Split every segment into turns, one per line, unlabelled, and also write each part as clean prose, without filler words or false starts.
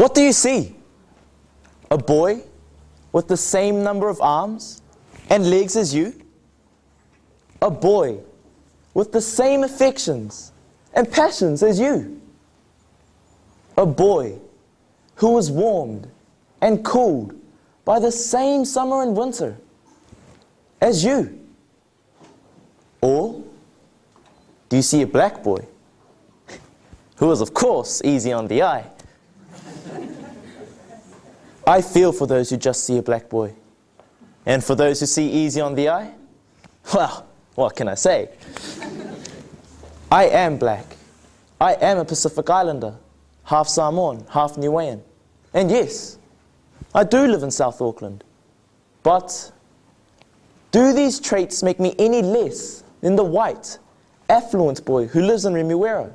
What do you see? A boy with the same number of arms and legs as you? A boy with the same affections and passions as you? A boy who was warmed and cooled by the same summer and winter as you? Or do you see a black boy who is, of course, easy on the eye? I feel for those who just see a black boy. And for those who see easy on the eye, well, what can I say? I am black. I am a Pacific Islander, half Samoan, half Niuean. And yes, I do live in South Auckland. But do these traits make me any less than the white, affluent boy who lives in Remuera?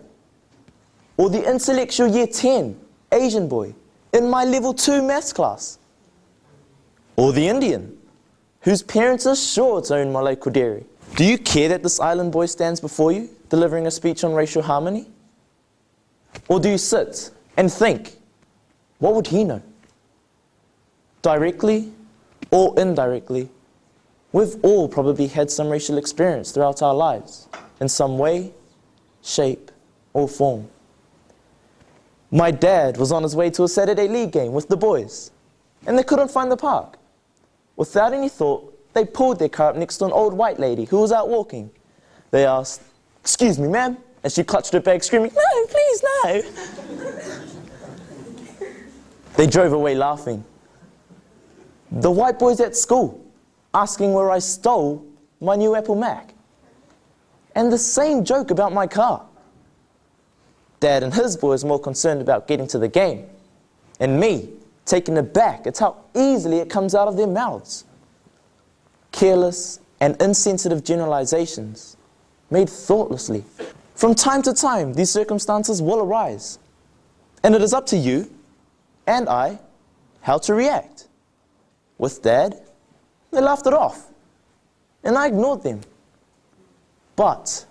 Or the intellectual year 10 Asian boy in my level 2 maths class? Or the Indian, whose parents are sure to own Malay Kuderi? Do you care that this island boy stands before you, delivering a speech on racial harmony? Or do you sit and think, what would he know? Directly or indirectly, we've all probably had some racial experience throughout our lives, in some way, shape, or form. My dad was on his way to a Saturday league game with the boys, and they couldn't find the park. Without any thought, they pulled their car up next to an old white lady who was out walking. They asked, "Excuse me, ma'am," and she clutched her bag screaming, "No, please, no." They drove away laughing. The white boys at school asking where I stole my new Apple Mac. And the same joke about my car. Dad and his boys more concerned about getting to the game, and me taken aback at how easily it comes out of their mouths. Careless and insensitive generalizations made thoughtlessly. From time to time, these circumstances will arise, and it is up to you and I how to react. With Dad, they laughed it off, and I ignored them. But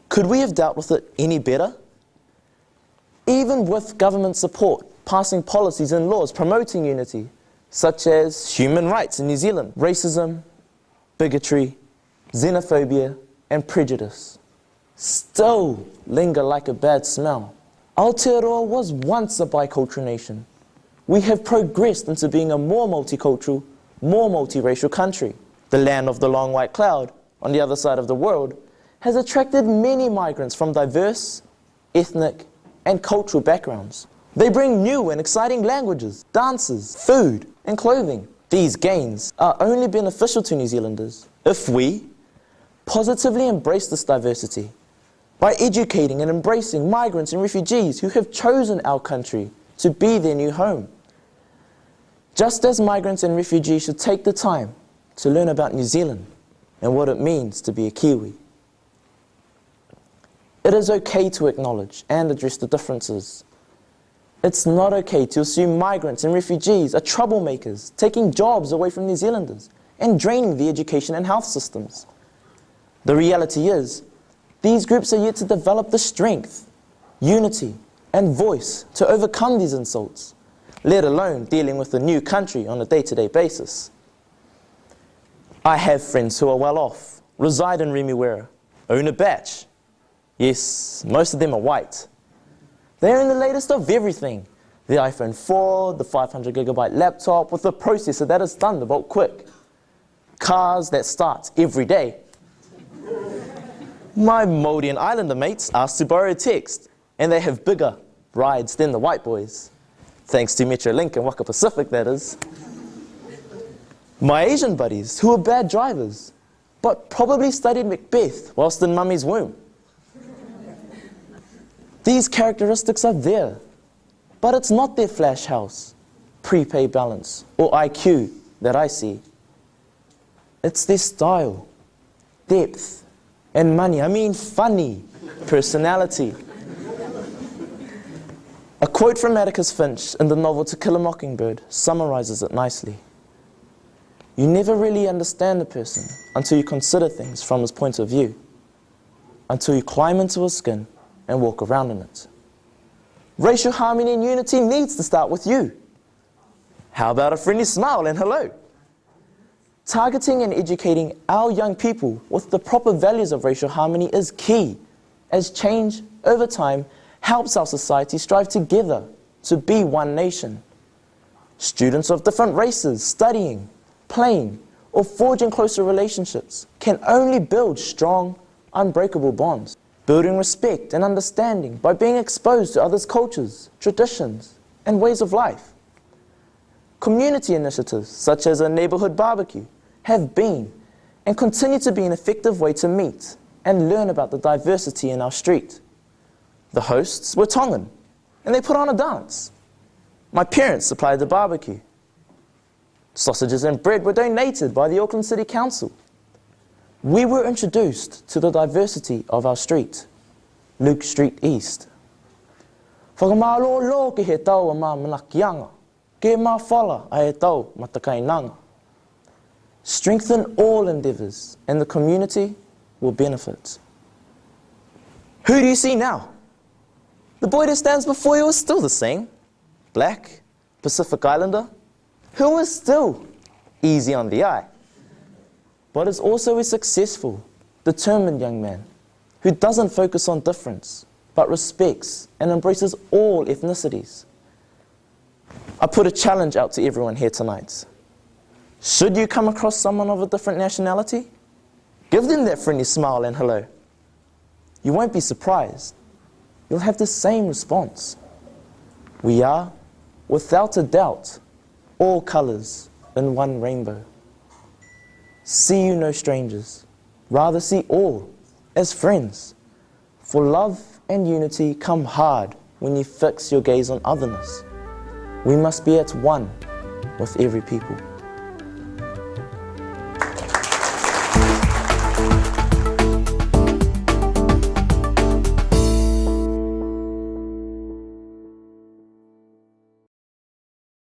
could we have dealt with it any better? Even with government support, passing policies and laws promoting unity, such as human rights in New Zealand, racism, bigotry, xenophobia, and prejudice, still linger like a bad smell. Aotearoa was once a bicultural nation. We have progressed into being a more multicultural, more multiracial country. The land of the long white cloud, on the other side of the world, has attracted many migrants from diverse, ethnic, and cultural backgrounds. They bring new and exciting languages, dances, food, and clothing. These gains are only beneficial to New Zealanders if we positively embrace this diversity by educating and embracing migrants and refugees who have chosen our country to be their new home. Just as migrants and refugees should take the time to learn about New Zealand and what it means to be a Kiwi. It is okay to acknowledge and address the differences. It's not okay to assume migrants and refugees are troublemakers, taking jobs away from New Zealanders and draining the education and health systems. The reality is, these groups are yet to develop the strength, unity, and voice to overcome these insults, let alone dealing with the new country on a day-to-day basis. I have friends who are well off, reside in Remuera, own a batch. Yes, most of them are white. They own the latest of everything. The iPhone 4, the 500GB laptop with a processor that is Thunderbolt quick. Cars that start every day. My Māori and Islander mates asked to borrow a text, and they have bigger rides than the white boys. Thanks to Metrolink and Waka Pacific, that is. My Asian buddies, who are bad drivers, but probably studied Macbeth whilst in mummy's womb. These characteristics are there, but it's not their flash house, prepaid balance, or IQ that I see. It's their style, depth, and funny personality. A quote from Atticus Finch in the novel To Kill a Mockingbird summarizes it nicely. You never really understand a person until you consider things from his point of view, until you climb into his skin and walk around in it. Racial harmony and unity needs to start with you. How about a friendly smile and hello? Targeting and educating our young people with the proper values of racial harmony is key, as change over time helps our society strive together to be one nation. Students of different races studying, playing, or forging closer relationships can only build strong, unbreakable bonds, building respect and understanding by being exposed to others' cultures, traditions, and ways of life. Community initiatives, such as a neighborhood barbecue, have been and continue to be an effective way to meet and learn about the diversity in our street. The hosts were Tongan, and they put on a dance. My parents supplied the barbecue. Sausages and bread were donated by the Auckland City Council. We were introduced to the diversity of our street, Luke Street East. Whakamālōlō ke he tau a mā manakianga, ke mā whala a he tau matakainanga. Strengthen all endeavours, and the community will benefit. Who do you see now? The boy that stands before you is still the same. Black, Pacific Islander, who is still easy on the eye, but is also a successful, determined young man who doesn't focus on difference, but respects and embraces all ethnicities. I put a challenge out to everyone here tonight. Should you come across someone of a different nationality, give them that friendly smile and hello. You won't be surprised. You'll have the same response. We are, without a doubt, all colours in one rainbow. See you no strangers, rather see all as friends. For love and unity come hard when you fix your gaze on otherness. We must be at one with every people.